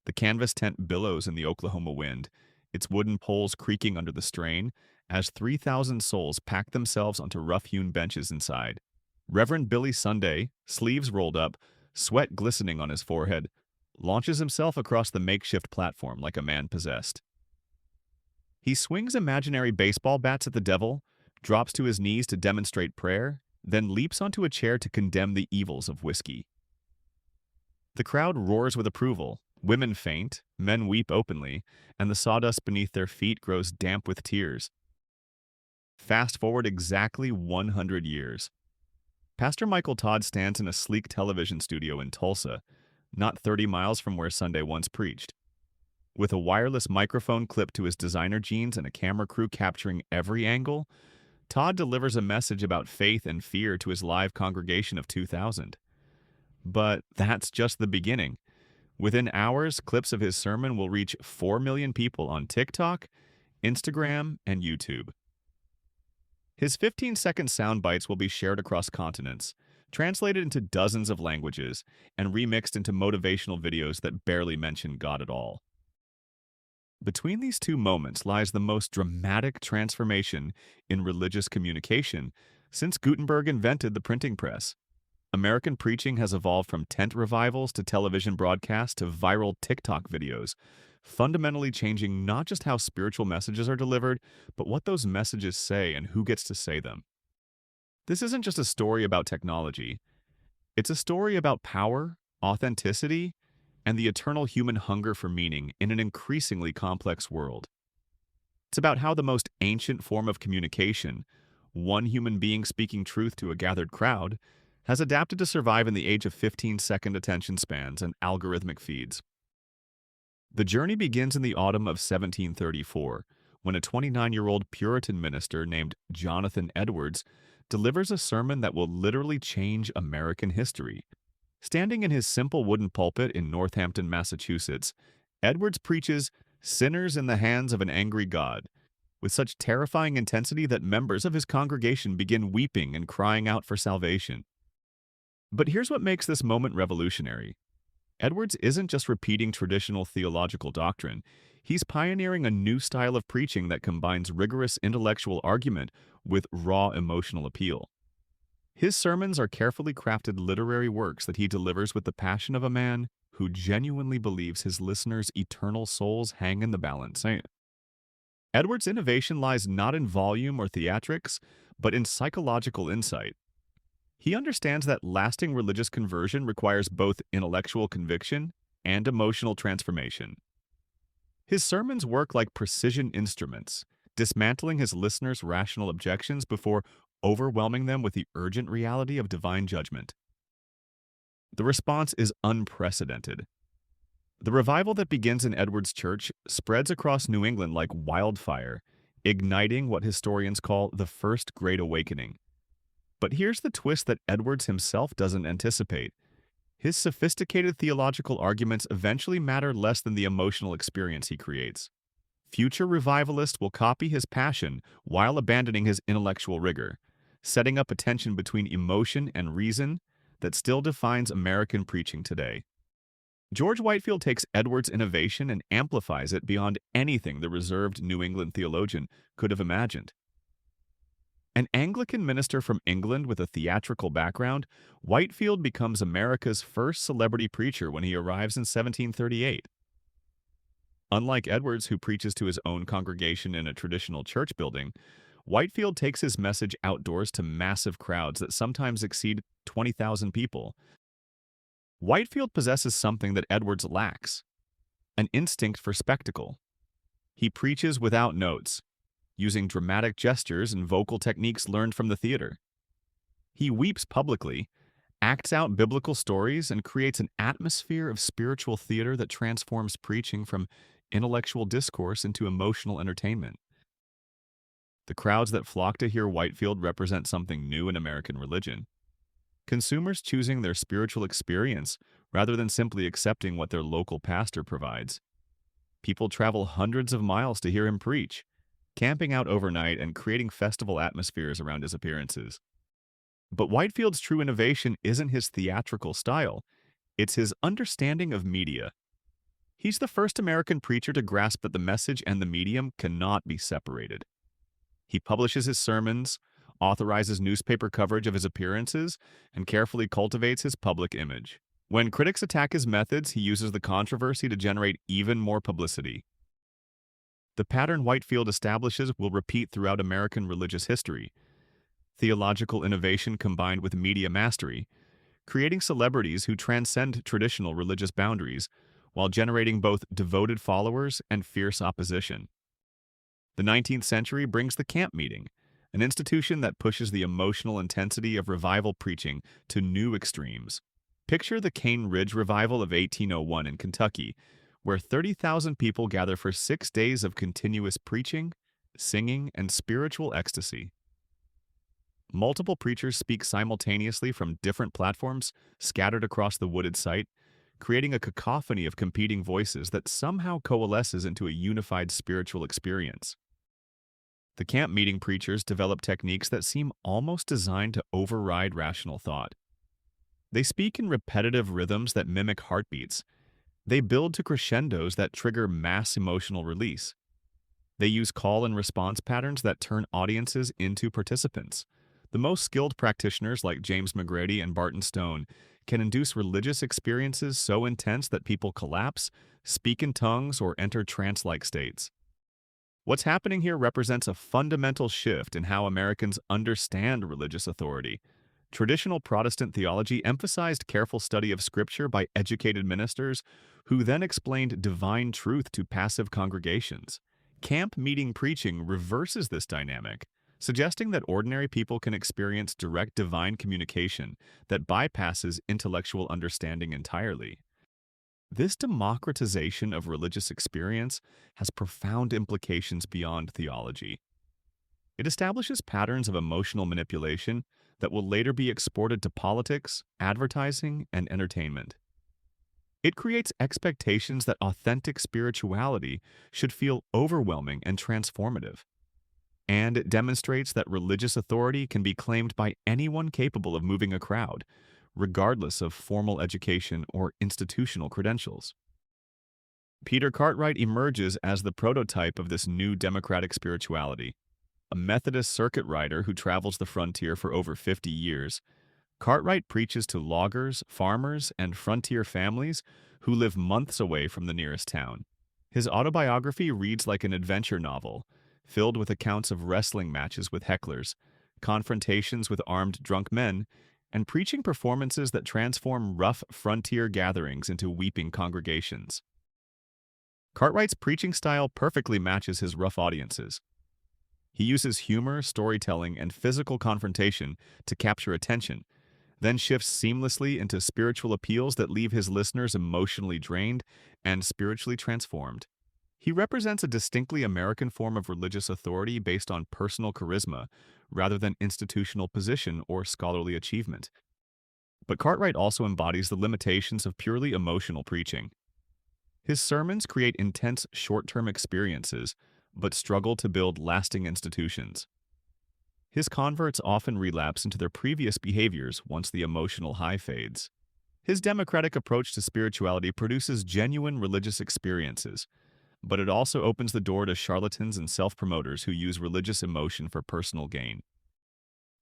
The canvas tent billows in the Oklahoma wind, its wooden poles creaking under the strain, as 3,000 souls pack themselves onto rough-hewn benches inside. Reverend Billy Sunday, sleeves rolled up, sweat glistening on his forehead, launches himself across the makeshift platform like a man possessed. He swings imaginary baseball bats at the devil, drops to his knees to demonstrate prayer, then leaps onto a chair to condemn the evils of whiskey. The crowd roars with approval. Women faint, men weep openly, and the sawdust beneath their feet grows damp with tears. Fast forward exactly 100 years. Pastor Michael Todd stands in a sleek television studio in Tulsa, not 30 miles from where Sunday once preached. With a wireless microphone clipped to his designer jeans and a camera crew capturing every angle, Todd delivers a message about faith and fear to his live congregation of 2,000. But that's just the beginning. Within hours, clips of his sermon will reach 4 million people on TikTok, Instagram, and YouTube. His 15-second sound bites will be shared across continents, translated into dozens of languages, and remixed into motivational videos that barely mention God at all. Between these two moments lies the most dramatic transformation in religious communication since Gutenberg invented the printing press. American preaching has evolved from tent revivals to television broadcasts to viral TikTok videos, fundamentally changing not just how spiritual messages are delivered, but what those messages say and who gets to say them. This isn't just a story about technology. It's a story about power, authenticity, and the eternal human hunger for meaning in an increasingly complex world. It's about how the most ancient form of communication, one human being speaking truth to a gathered crowd, has adapted to survive in the age of 15-second attention spans and algorithmic feeds. The journey begins in the autumn of 1734, when a 29-year-old Puritan minister named Jonathan Edwards delivers a sermon that will literally change American history. Standing in his simple wooden pulpit in Northampton, Massachusetts, Edwards preaches "sinners in the hands of an angry God," with such terrifying intensity that members of his congregation begin weeping and crying out for salvation. But here's what makes this moment revolutionary. Edwards isn't just repeating traditional theological doctrine. He's pioneering a new style of preaching that combines rigorous intellectual argument with raw emotional appeal. His sermons are carefully crafted literary works that he delivers with the passion of a man who genuinely believes his listeners' eternal souls hang in the balance. Edwards' innovation lies not in volume or theatrics, but in psychological insight. He understands that lasting religious conversion requires both intellectual conviction and emotional transformation. His sermons work like precision instruments, dismantling his listeners' rational objections before overwhelming them with the urgent reality of divine judgment. The response is unprecedented. The revival that begins in Edwards' church spreads across New England like wildfire, igniting what historians call the First Great Awakening. But here's the twist that Edwards himself doesn't anticipate. His sophisticated theological arguments eventually matter less than the emotional experience he creates. Future revivalists will copy his passion while abandoning his intellectual rigor, setting up a tension between emotion and reason that still defines American preaching today. George Whitefield takes Edwards' innovation and amplifies it beyond anything the reserved New England theologian could have imagined. An Anglican minister from England with a theatrical background, Whitefield becomes America's first celebrity preacher when he arrives in 1738. Unlike Edwards, who preaches to his own congregation in a traditional church building, Whitefield takes his message outdoors to massive crowds that sometimes exceed 20,000 people. Whitefield possesses something that Edwards lacks: an instinct for spectacle. He preaches without notes, using dramatic gestures and vocal techniques learned from the theater. He weeps publicly, acts out biblical stories, and creates an atmosphere of spiritual theater that transforms preaching from intellectual discourse into emotional entertainment. The crowds that flock to hear Whitefield represent something new in American religion. Consumers choosing their spiritual experience rather than simply accepting what their local pastor provides. People travel hundreds of miles to hear him preach, camping out overnight and creating festival atmospheres around his appearances. But Whitefield's true innovation isn't his theatrical style, it's his understanding of media. He's the first American preacher to grasp that the message and the medium cannot be separated. He publishes his sermons, authorizes newspaper coverage of his appearances, and carefully cultivates his public image. When critics attack his methods, he uses the controversy to generate even more publicity. The pattern Whitefield establishes will repeat throughout American religious history. Theological innovation combined with media mastery, creating celebrities who transcend traditional religious boundaries while generating both devoted followers and fierce opposition. The 19th century brings the camp meeting, an institution that pushes the emotional intensity of revival preaching to new extremes. Picture the Cane Ridge revival of 1801 in Kentucky, where 30,000 people gather for 6 days of continuous preaching, singing, and spiritual ecstasy. Multiple preachers speak simultaneously from different platforms scattered across the wooded site, creating a cacophony of competing voices that somehow coalesces into a unified spiritual experience. The camp meeting preachers develop techniques that seem almost designed to override rational thought. They speak in repetitive rhythms that mimic heartbeats. They build to crescendos that trigger mass emotional release. They use call and response patterns that turn audiences into participants. The most skilled practitioners like James McGrady and Barton Stone can induce religious experiences so intense that people collapse, speak in tongues, or enter trance-like states. What's happening here represents a fundamental shift in how Americans understand religious authority. Traditional Protestant theology emphasized careful study of Scripture by educated ministers who then explained divine truth to passive congregations. Camp meeting preaching reverses this dynamic, suggesting that ordinary people can experience direct divine communication that bypasses intellectual understanding entirely. This democratization of religious experience has profound implications beyond theology. It establishes patterns of emotional manipulation that will later be exported to politics, advertising, and entertainment. It creates expectations that authentic spirituality should feel overwhelming and transformative. And it demonstrates that religious authority can be claimed by anyone capable of moving a crowd, regardless of formal education or institutional credentials. Peter Cartwright emerges as the prototype of this new democratic spirituality. A Methodist circuit rider who travels the frontier for over 50 years, Cartwright preaches to loggers, farmers, and frontier families who live months away from the nearest town. His autobiography reads like an adventure novel, filled with accounts of wrestling matches with hecklers, confrontations with armed drunk men, and preaching performances that transform rough frontier gatherings into weeping congregations. Cartwright's preaching style perfectly matches his rough audiences. He uses humor, storytelling, and physical confrontation to capture attention, then shifts seamlessly into spiritual appeals that leave his listeners emotionally drained and spiritually transformed. He represents a distinctly American form of religious authority based on personal charisma rather than institutional position or scholarly achievement. But Cartwright also embodies the limitations of purely emotional preaching. His sermons create intense short-term experiences, but struggle to build lasting institutions. His converts often relapse into their previous behaviors once the emotional high fades. His democratic approach to spirituality produces genuine religious experiences, but it also opens the door to charlatans and self-promoters who use religious emotion for personal gain.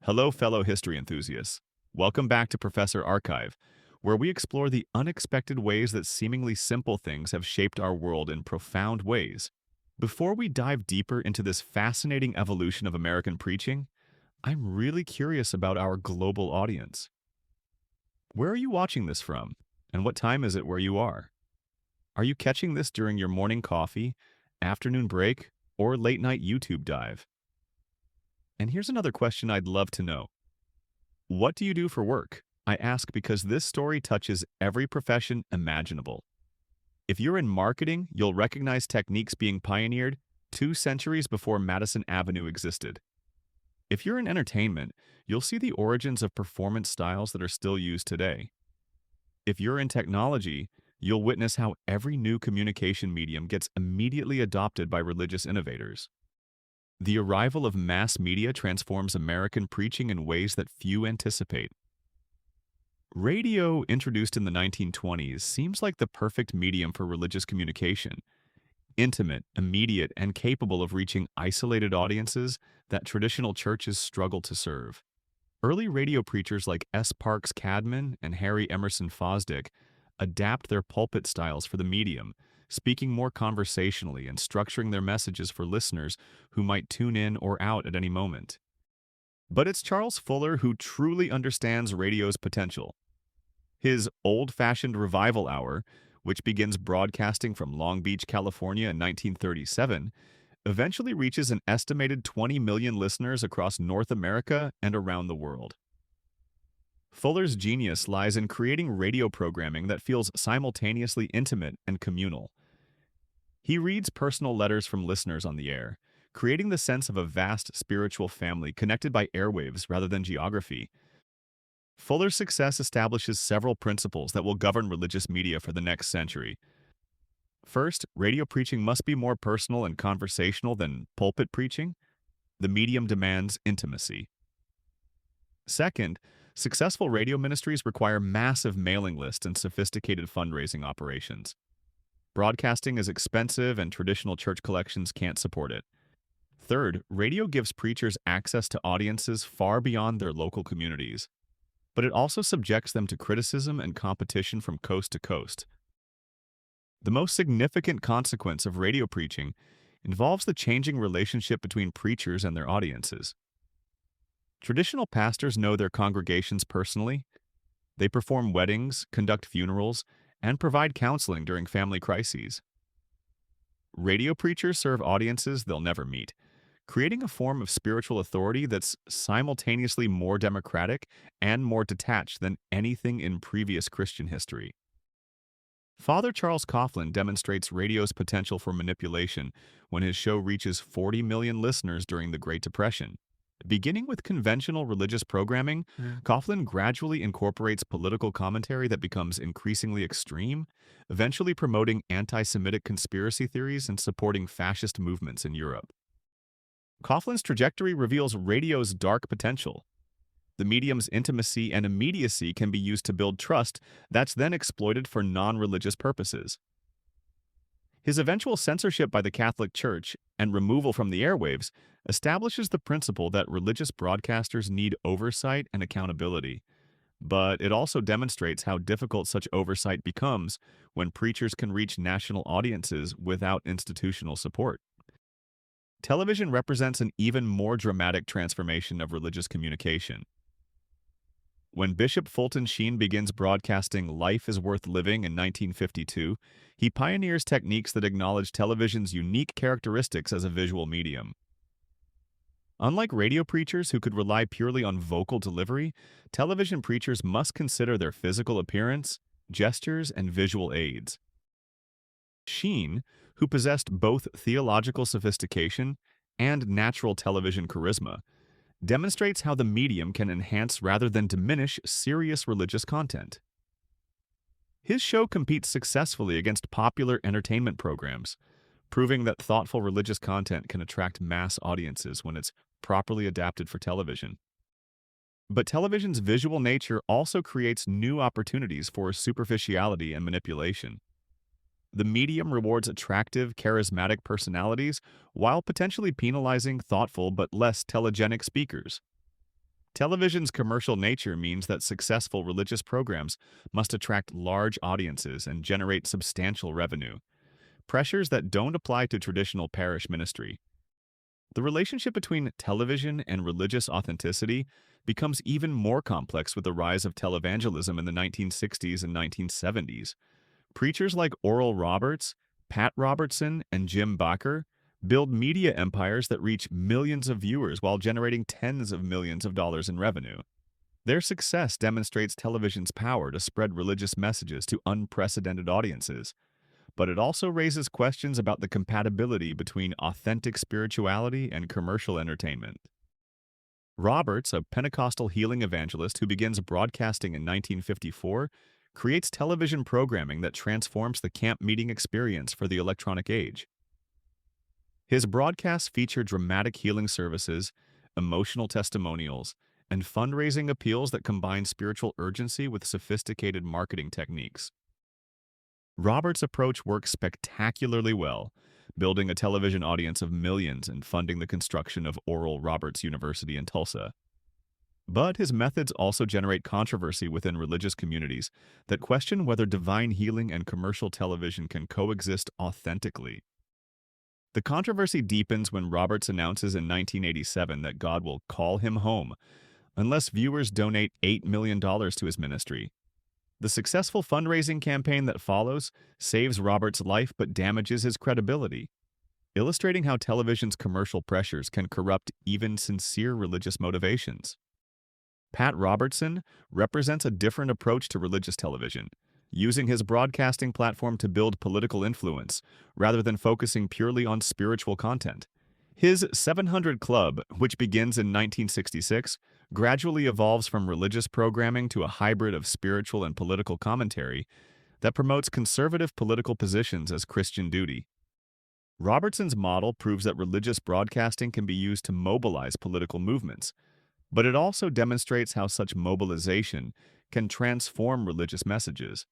Hello, fellow history enthusiasts. Welcome back to Professor Archive, where we explore the unexpected ways that seemingly simple things have shaped our world in profound ways. Before we dive deeper into this fascinating evolution of American preaching, I'm really curious about our global audience. Where are you watching this from, and what time is it where you are? Are you catching this during your morning coffee, afternoon break, or late-night YouTube dive? And here's another question I'd love to know. What do you do for work? I ask because this story touches every profession imaginable. If you're in marketing, you'll recognize techniques being pioneered 2 centuries before Madison Avenue existed. If you're in entertainment, you'll see the origins of performance styles that are still used today. If you're in technology, you'll witness how every new communication medium gets immediately adopted by religious innovators. The arrival of mass media transforms American preaching in ways that few anticipate. Radio, introduced in the 1920s, seems like the perfect medium for religious communication. Intimate, immediate, and capable of reaching isolated audiences that traditional churches struggle to serve. Early radio preachers like S. Parks Cadman and Harry Emerson Fosdick adapt their pulpit styles for the medium, speaking more conversationally and structuring their messages for listeners who might tune in or out at any moment. But it's Charles Fuller who truly understands radio's potential. His old-fashioned revival hour, which begins broadcasting from Long Beach, California in 1937, eventually reaches an estimated 20 million listeners across North America and around the world. Fuller's genius lies in creating radio programming that feels simultaneously intimate and communal. He reads personal letters from listeners on the air, creating the sense of a vast spiritual family connected by airwaves rather than geography. Fuller's success establishes several principles that will govern religious media for the next century. First, radio preaching must be more personal and conversational than pulpit preaching. The medium demands intimacy. Second, successful radio ministries require massive mailing lists and sophisticated fundraising operations. Broadcasting is expensive and traditional church collections can't support it. Third, radio gives preachers access to audiences far beyond their local communities, but it also subjects them to criticism and competition from coast to coast. The most significant consequence of radio preaching involves the changing relationship between preachers and their audiences. Traditional pastors know their congregations personally. They perform weddings, conduct funerals, and provide counseling during family crises. Radio preachers serve audiences they'll never meet, creating a form of spiritual authority that's simultaneously more democratic and more detached than anything in previous Christian history. Father Charles Coughlin demonstrates radio's potential for manipulation when his show reaches 40 million listeners during the Great Depression. Beginning with conventional religious programming, Coughlin gradually incorporates political commentary that becomes increasingly extreme, eventually promoting anti-Semitic conspiracy theories and supporting fascist movements in Europe. Coughlin's trajectory reveals radio's dark potential. The medium's intimacy and immediacy can be used to build trust that's then exploited for non-religious purposes. His eventual censorship by the Catholic Church and removal from the airwaves establishes the principle that religious broadcasters need oversight and accountability. But it also demonstrates how difficult such oversight becomes when preachers can reach national audiences without institutional support. Television represents an even more dramatic transformation of religious communication. When Bishop Fulton Sheen begins broadcasting Life is Worth Living in 1952, he pioneers techniques that acknowledge television's unique characteristics as a visual medium. Unlike radio preachers who could rely purely on vocal delivery, television preachers must consider their physical appearance, gestures, and visual aids. Sheen, who possessed both theological sophistication and natural television charisma, demonstrates how the medium can enhance rather than diminish serious religious content. His show competes successfully against popular entertainment programs, proving that thoughtful religious content can attract mass audiences when it's properly adapted for television. But television's visual nature also creates new opportunities for superficiality and manipulation. The medium rewards attractive, charismatic personalities while potentially penalizing thoughtful but less telegenic speakers. Television's commercial nature means that successful religious programs must attract large audiences and generate substantial revenue, pressures that don't apply to traditional parish ministry. The relationship between television and religious authenticity becomes even more complex with the rise of televangelism in the 1960s and 1970s. Preachers like Oral Roberts, Pat Robertson, and Jim Bakker build media empires that reach millions of viewers while generating tens of millions of dollars in revenue. Their success demonstrates television's power to spread religious messages to unprecedented audiences, but it also raises questions about the compatibility between authentic spirituality and commercial entertainment. Roberts, a Pentecostal healing evangelist who begins broadcasting in 1954, creates television programming that transforms the camp meeting experience for the electronic age. His broadcasts feature dramatic healing services, emotional testimonials, and fundraising appeals that combine spiritual urgency with sophisticated marketing techniques. Roberts' approach works spectacularly well, building a television audience of millions and funding the construction of Oral Roberts University in Tulsa. But his methods also generate controversy within religious communities that question whether divine healing and commercial television can coexist authentically. The controversy deepens when Roberts announces in 1987 that God will call him home unless viewers donate $8 million to his ministry. The successful fundraising campaign that follows saves Roberts' life but damages his credibility, illustrating how television's commercial pressures can corrupt even sincere religious motivations. Pat Robertson represents a different approach to religious television, using his broadcasting platform to build political influence rather than focusing purely on spiritual content. His 700 Club, which begins in 1966, gradually evolves from religious programming to a hybrid of spiritual and political commentary that promotes conservative political positions as Christian duty. Robertson's model proves that religious broadcasting can be used to mobilize political movements, but it also demonstrates how such mobilization can transform religious messages.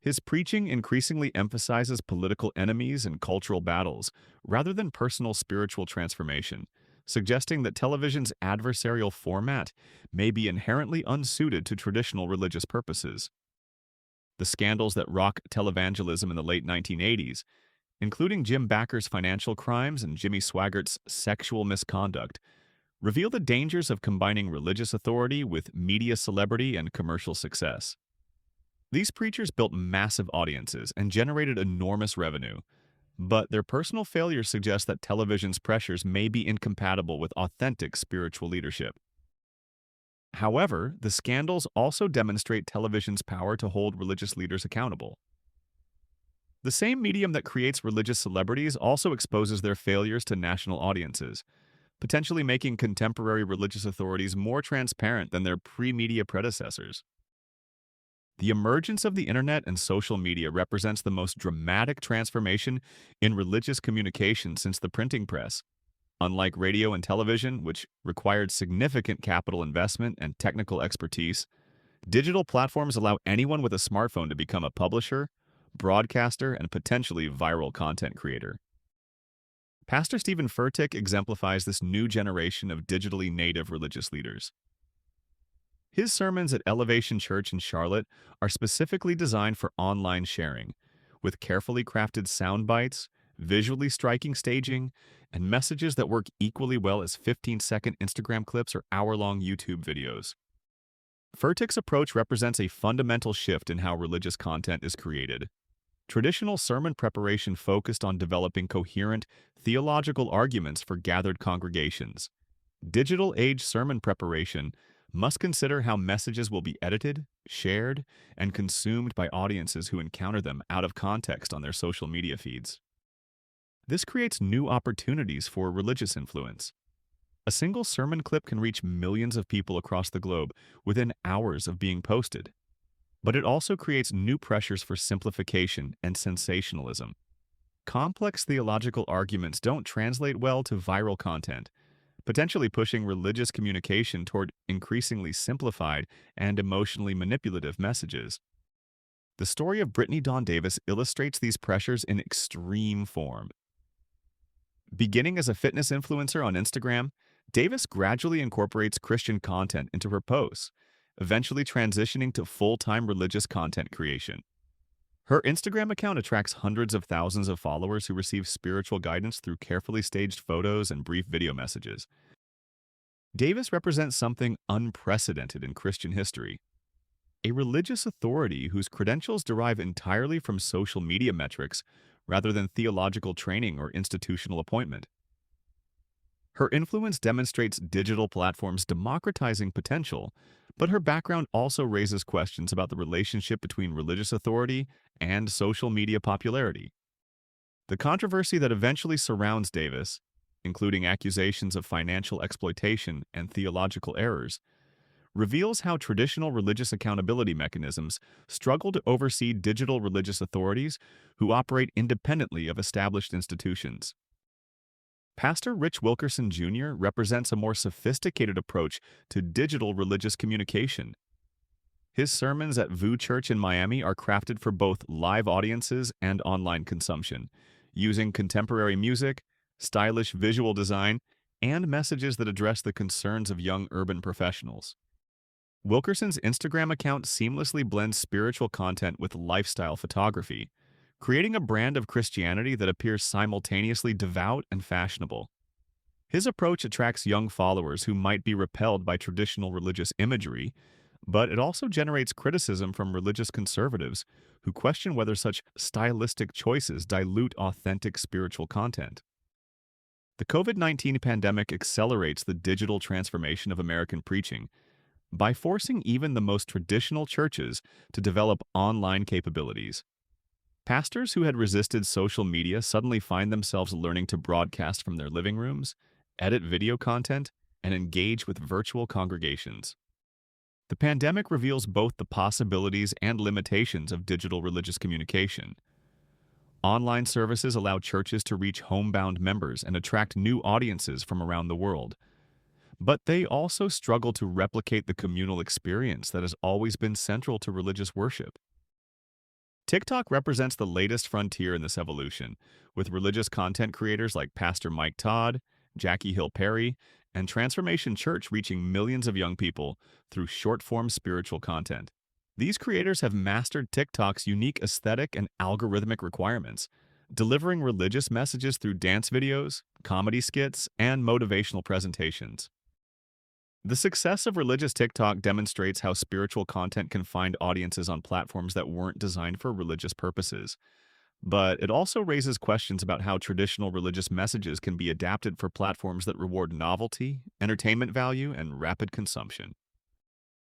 His preaching increasingly emphasizes political enemies and cultural battles rather than personal spiritual transformation, suggesting that television's adversarial format may be inherently unsuited to traditional religious purposes. The scandals that rock televangelism in the late 1980s, including Jim Bakker's financial crimes and Jimmy Swaggart's sexual misconduct, reveal the dangers of combining religious authority with media celebrity and commercial success. These preachers built massive audiences and generated enormous revenue, but their personal failures suggest that television's pressures may be incompatible with authentic spiritual leadership. However, the scandals also demonstrate television's power to hold religious leaders accountable. The same medium that creates religious celebrities also exposes their failures to national audiences, potentially making contemporary religious authorities more transparent than their pre-media predecessors. The emergence of the internet and social media represents the most dramatic transformation in religious communication since the printing press. Unlike radio and television, which required significant capital investment and technical expertise, digital platforms allow anyone with a smartphone to become a publisher, broadcaster, and potentially viral content creator. Pastor Stephen Furtick exemplifies this new generation of digitally native religious leaders. His sermons at Elevation Church in Charlotte are specifically designed for online sharing, with carefully crafted sound bites, visually striking staging, and messages that work equally well as 15-second Instagram clips or hour-long YouTube videos. Furtick's approach represents a fundamental shift in how religious content is created. Traditional sermon preparation focused on developing coherent, theological arguments for gathered congregations. Digital-age sermon preparation must consider how messages will be edited, shared, and consumed by audiences who encounter them out of context on their social media feeds. This creates new opportunities for religious influence. A single sermon clip can reach millions of people across the globe within hours of being posted. But it also creates new pressures for simplification and sensationalism. Complex theological arguments don't translate well to viral content, potentially pushing religious communication toward increasingly simplified and emotionally manipulative messages. The story of Brittany Dawn Davis illustrates these pressures in extreme form. Beginning as a fitness influencer on Instagram, Davis gradually incorporates Christian content into her posts, eventually transitioning to full-time religious content creation. Her Instagram account attracts hundreds of thousands of followers who receive spiritual guidance through carefully staged photos and brief video messages. Davis represents something unprecedented in Christian history: a religious authority whose credentials derive entirely from social media metrics rather than theological training or institutional appointment. Her influence demonstrates digital platforms' democratizing potential, but her background also raises questions about the relationship between religious authority and social media popularity. The controversy that eventually surrounds Davis, including accusations of financial exploitation and theological errors, reveals how traditional religious accountability mechanisms struggle to oversee digital religious authorities who operate independently of established institutions. Pastor Rich Wilkerson Jr. represents a more sophisticated approach to digital religious communication. His sermons at VU Church in Miami are crafted for both live audiences and online consumption, using contemporary music, stylish visual design, and messages that address the concerns of young urban professionals. Wilkerson's Instagram account seamlessly blends spiritual content with lifestyle photography, creating a brand of Christianity that appears simultaneously devout and fashionable. His approach attracts young followers who might be repelled by traditional religious imagery, but it also generates criticism from religious conservatives who question whether such stylistic choices dilute authentic spiritual content. The COVID-19 pandemic accelerates the digital transformation of American preaching by forcing even the most traditional churches to develop online capabilities. Pastors who had resisted social media suddenly find themselves learning to broadcast from their living rooms, edit video content, and engage with virtual congregations. The pandemic reveals both the possibilities and limitations of digital religious communication. Online services allow churches to reach homebound members and attract new audiences from around the world. But they also struggle to replicate the communal experience that has always been central to religious worship. TikTok represents the latest frontier in this evolution, with religious content creators like Pastor Mike Todd, Jackie Hill Perry, and Transformation Church reaching millions of young people through short-form spiritual content. These creators have mastered TikTok's unique aesthetic and algorithmic requirements, delivering religious messages through dance videos, comedy skits, and motivational presentations. The success of religious TikTok demonstrates how spiritual content can find audiences on platforms that weren't designed for religious purposes. But it also raises questions about how traditional religious messages can be adapted for platforms that reward novelty, entertainment value, and rapid consumption.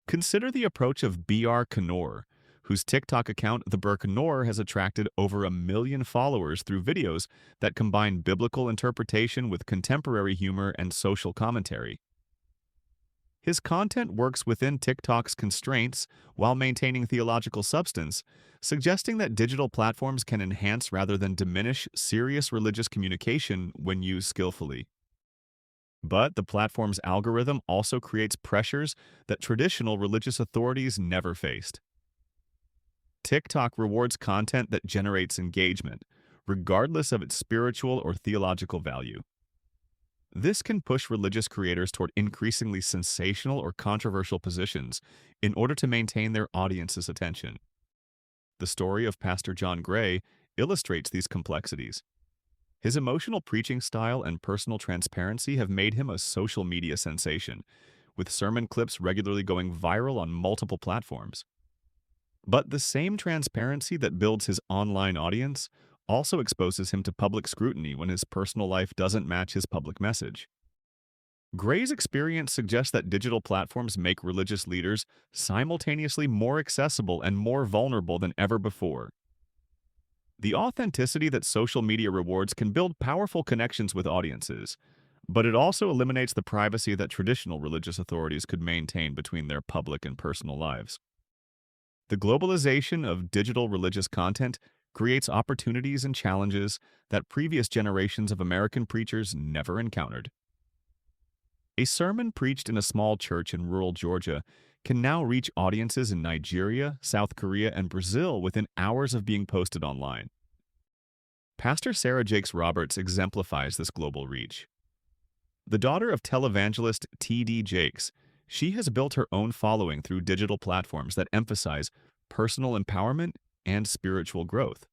Consider the approach of B.R. Knorr, whose TikTok account, The Burr Knorr, has attracted over 1 million followers through videos that combine biblical interpretation with contemporary humor and social commentary. His content works within TikTok's constraints while maintaining theological substance, suggesting that digital platforms can enhance rather than diminish serious religious communication when used skillfully. But the platform's algorithm also creates pressures that traditional religious authorities never faced. TikTok rewards content that generates engagement, regardless of its spiritual or theological value. This can push religious creators toward increasingly sensational or controversial positions in order to maintain their audience's attention. The story of Pastor John Gray illustrates these complexities. His emotional preaching style and personal transparency have made him a social media sensation, with sermon clips regularly going viral on multiple platforms. But the same transparency that builds his online audience also exposes him to public scrutiny when his personal life doesn't match his public message. Gray's experience suggests that digital platforms make religious leaders simultaneously more accessible and more vulnerable than ever before. The authenticity that social media rewards can build powerful connections with audiences, but it also eliminates the privacy that traditional religious authorities could maintain between their public and personal lives. The globalization of digital religious content creates opportunities and challenges that previous generations of American preachers never encountered. A sermon preached in a small church in rural Georgia can now reach audiences in Nigeria, South Korea, and Brazil within hours of being posted online. Pastor Sarah Jakes Roberts exemplifies this global reach. The daughter of televangelist T.D. Jakes, she has built her own following through digital platforms that emphasize personal empowerment and spiritual growth.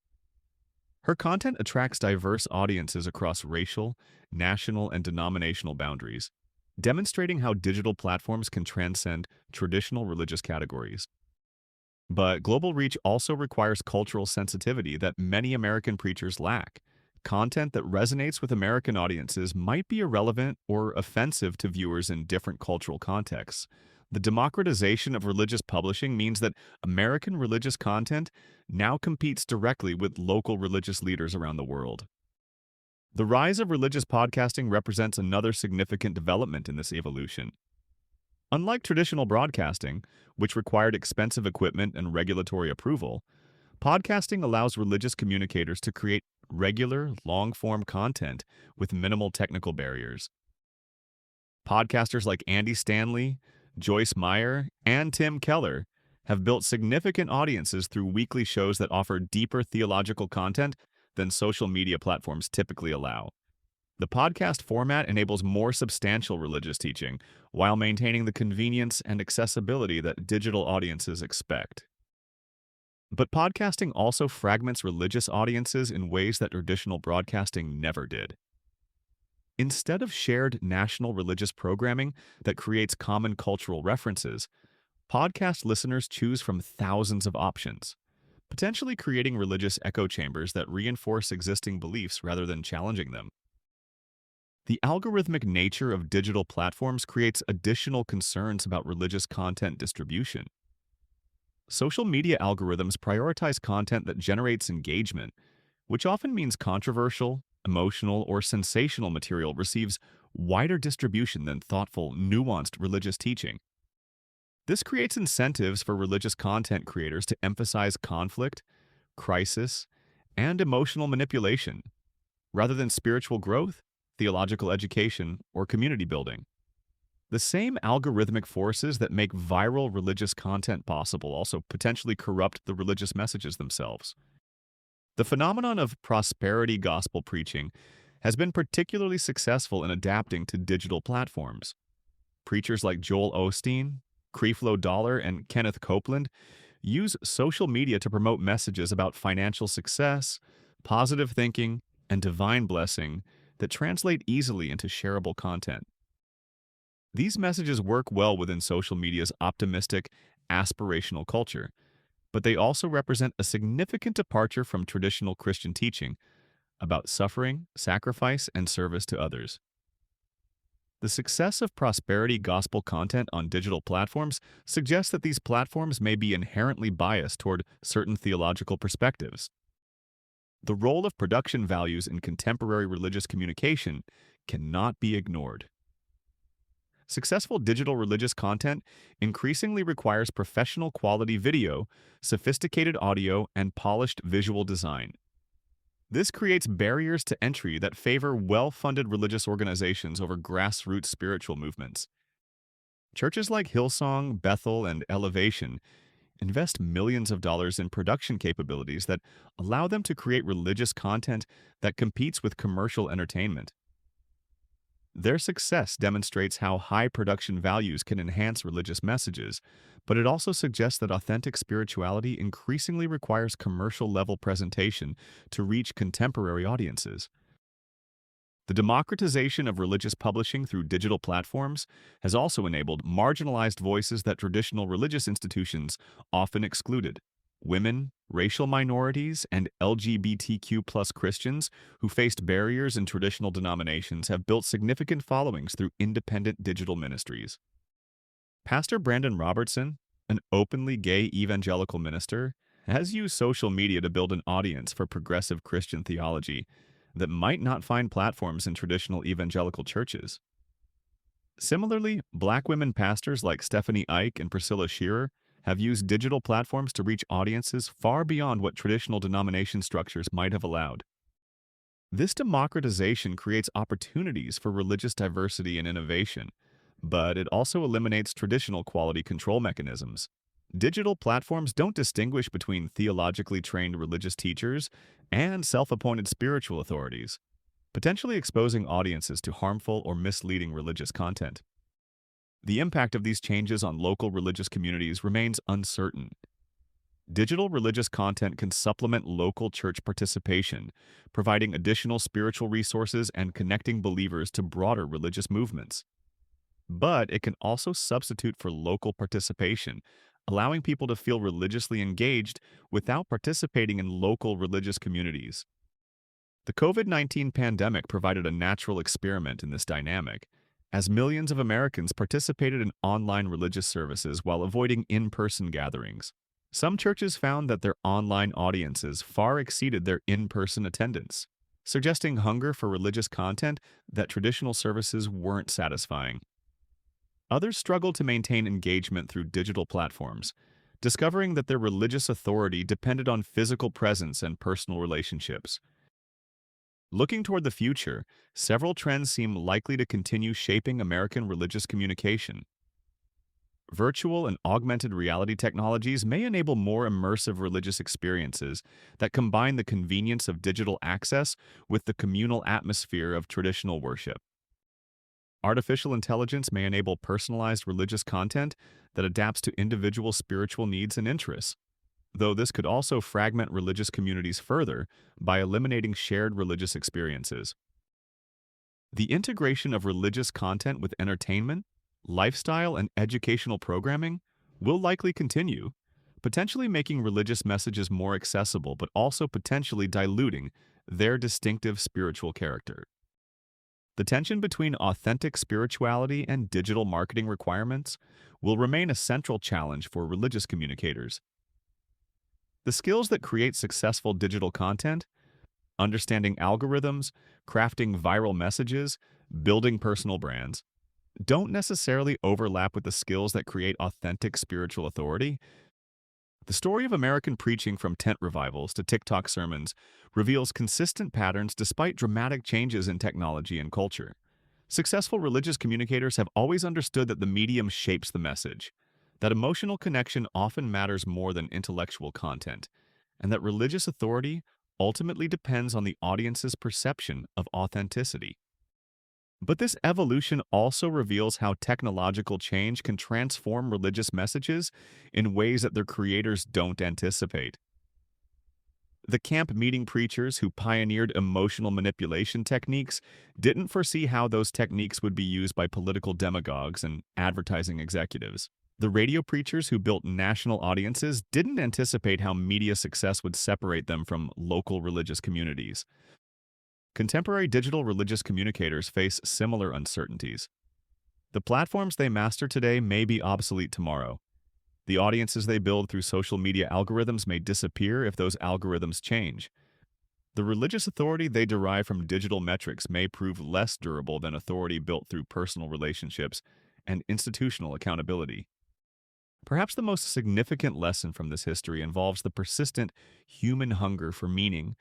Her content attracts diverse audiences across racial, national, and denominational boundaries, demonstrating how digital platforms can transcend traditional religious categories. But global reach also requires cultural sensitivity that many American preachers lack. Content that resonates with American audiences might be irrelevant or offensive to viewers in different cultural contexts. The democratization of religious publishing means that American religious content now competes directly with local religious leaders around the world. The rise of religious podcasting represents another significant development in this evolution. Unlike traditional broadcasting, which required expensive equipment and regulatory approval, podcasting allows religious communicators to create regular, long-form content with minimal technical barriers. Podcasters like Andy Stanley, Joyce Meyer, and Tim Keller have built significant audiences through weekly shows that offer deeper theological content than social media platforms typically allow. The podcast format enables more substantial religious teaching while maintaining the convenience and accessibility that digital audiences expect. But podcasting also fragments religious audiences in ways that traditional broadcasting never did. Instead of shared national religious programming that creates common cultural references, podcast listeners choose from thousands of options, potentially creating religious echo chambers that reinforce existing beliefs rather than challenging them. The algorithmic nature of digital platforms creates additional concerns about religious content distribution. Social media algorithms prioritize content that generates engagement, which often means controversial, emotional, or sensational material receives wider distribution than thoughtful, nuanced religious teaching. This creates incentives for religious content creators to emphasize conflict, crisis, and emotional manipulation, rather than spiritual growth, theological education, or community building. The same algorithmic forces that make viral religious content possible also potentially corrupt the religious messages themselves. The phenomenon of prosperity gospel preaching has been particularly successful in adapting to digital platforms. Preachers like Joel Osteen, Creflo Dollar, and Kenneth Copeland use social media to promote messages about financial success, positive thinking, and divine blessing that translate easily into shareable content. These messages work well within social media's optimistic, aspirational culture, but they also represent a significant departure from traditional Christian teaching about suffering, sacrifice, and service to others. The success of prosperity gospel content on digital platforms suggests that these platforms may be inherently biased toward certain theological perspectives. The role of production values in contemporary religious communication cannot be ignored. Successful digital religious content increasingly requires professional quality video, sophisticated audio, and polished visual design. This creates barriers to entry that favor well-funded religious organizations over grassroots spiritual movements. Churches like Hillsong, Bethel, and Elevation invest millions of dollars in production capabilities that allow them to create religious content that competes with commercial entertainment. Their success demonstrates how high production values can enhance religious messages, but it also suggests that authentic spirituality increasingly requires commercial-level presentation to reach contemporary audiences. The democratization of religious publishing through digital platforms has also enabled marginalized voices that traditional religious institutions often excluded. Women, racial minorities, and LGBTQ+ Christians who faced barriers in traditional denominations have built significant followings through independent digital ministries. Pastor Brandon Robertson, an openly gay evangelical minister, has used social media to build an audience for progressive Christian theology that might not find platforms in traditional evangelical churches. Similarly, Black women pastors like Stephanie Ike and Priscilla Shearer have used digital platforms to reach audiences far beyond what traditional denomination structures might have allowed. This democratization creates opportunities for religious diversity and innovation, but it also eliminates traditional quality control mechanisms. Digital platforms don't distinguish between theologically trained religious teachers and self-appointed spiritual authorities, potentially exposing audiences to harmful or misleading religious content. The impact of these changes on local religious communities remains uncertain. Digital religious content can supplement local church participation, providing additional spiritual resources and connecting believers to broader religious movements. But it can also substitute for local participation, allowing people to feel religiously engaged without participating in local religious communities. The COVID-19 pandemic provided a natural experiment in this dynamic, as millions of Americans participated in online religious services while avoiding in-person gatherings. Some churches found that their online audiences far exceeded their in-person attendance, suggesting hunger for religious content that traditional services weren't satisfying. Others struggled to maintain engagement through digital platforms, discovering that their religious authority depended on physical presence and personal relationships. Looking toward the future, several trends seem likely to continue shaping American religious communication. Virtual and augmented reality technologies may enable more immersive religious experiences that combine the convenience of digital access with the communal atmosphere of traditional worship. Artificial intelligence may enable personalized religious content that adapts to individual spiritual needs and interests, though this could also fragment religious communities further by eliminating shared religious experiences. The integration of religious content with entertainment, lifestyle, and educational programming will likely continue, potentially making religious messages more accessible but also potentially diluting their distinctive spiritual character. The tension between authentic spirituality and digital marketing requirements will remain a central challenge for religious communicators. The skills that create successful digital content, understanding algorithms, crafting viral messages, building personal brands, don't necessarily overlap with the skills that create authentic spiritual authority. The story of American preaching from tent revivals to TikTok sermons reveals consistent patterns despite dramatic changes in technology and culture. Successful religious communicators have always understood that the medium shapes the message, that emotional connection often matters more than intellectual content, and that religious authority ultimately depends on the audience's perception of authenticity. But this evolution also reveals how technological change can transform religious messages in ways that their creators don't anticipate. The camp meeting preachers who pioneered emotional manipulation techniques didn't foresee how those techniques would be used by political demagogues and advertising executives. The radio preachers who built national audiences didn't anticipate how media success would separate them from local religious communities. Contemporary digital religious communicators face similar uncertainties. The platforms they master today may be obsolete tomorrow. The audiences they build through social media algorithms may disappear if those algorithms change. The religious authority they derive from digital metrics may prove less durable than authority built through personal relationships and institutional accountability. Perhaps the most significant lesson from this history involves the persistent human hunger for meaning,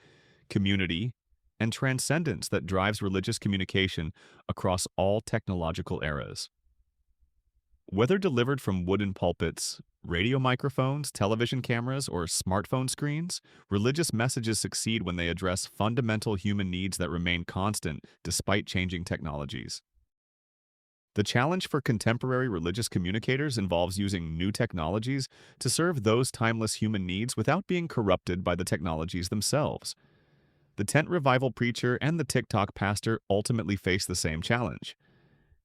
community, and transcendence that drives religious communication across all technological eras. Whether delivered from wooden pulpits, radio microphones, television cameras, or smartphone screens, religious messages succeed when they address fundamental human needs that remain constant despite changing technologies. The challenge for contemporary religious communicators involves using new technologies to serve those timeless human needs without being corrupted by the technologies themselves. The tent revival preacher and the TikTok pastor ultimately face the same challenge: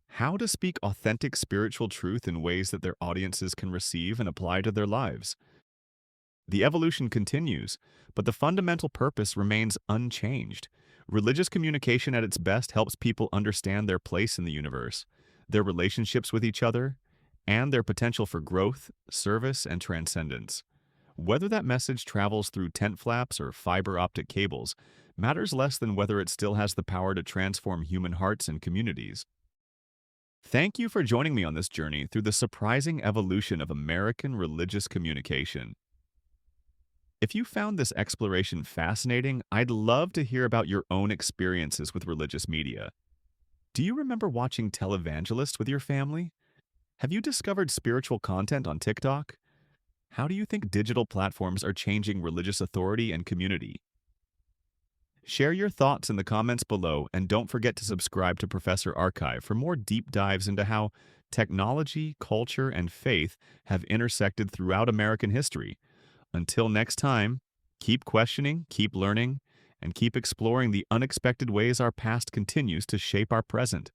how to speak authentic spiritual truth in ways that their audiences can receive and apply to their lives. The evolution continues, but the fundamental purpose remains unchanged. Religious communication at its best helps people understand their place in the universe, their relationships with each other, and their potential for growth, service, and transcendence. Whether that message travels through tent flaps or fiber optic cables matters less than whether it still has the power to transform human hearts and communities. Thank you for joining me on this journey through the surprising evolution of American religious communication. If you found this exploration fascinating, I'd love to hear about your own experiences with religious media. Do you remember watching televangelists with your family? Have you discovered spiritual content on TikTok? How do you think digital platforms are changing religious authority and community? Share your thoughts in the comments below, and don't forget to subscribe to Professor Archive for more deep dives into how technology, culture, and faith have intersected throughout American history. Until next time, keep questioning, keep learning, and keep exploring the unexpected ways our past continues to shape our present.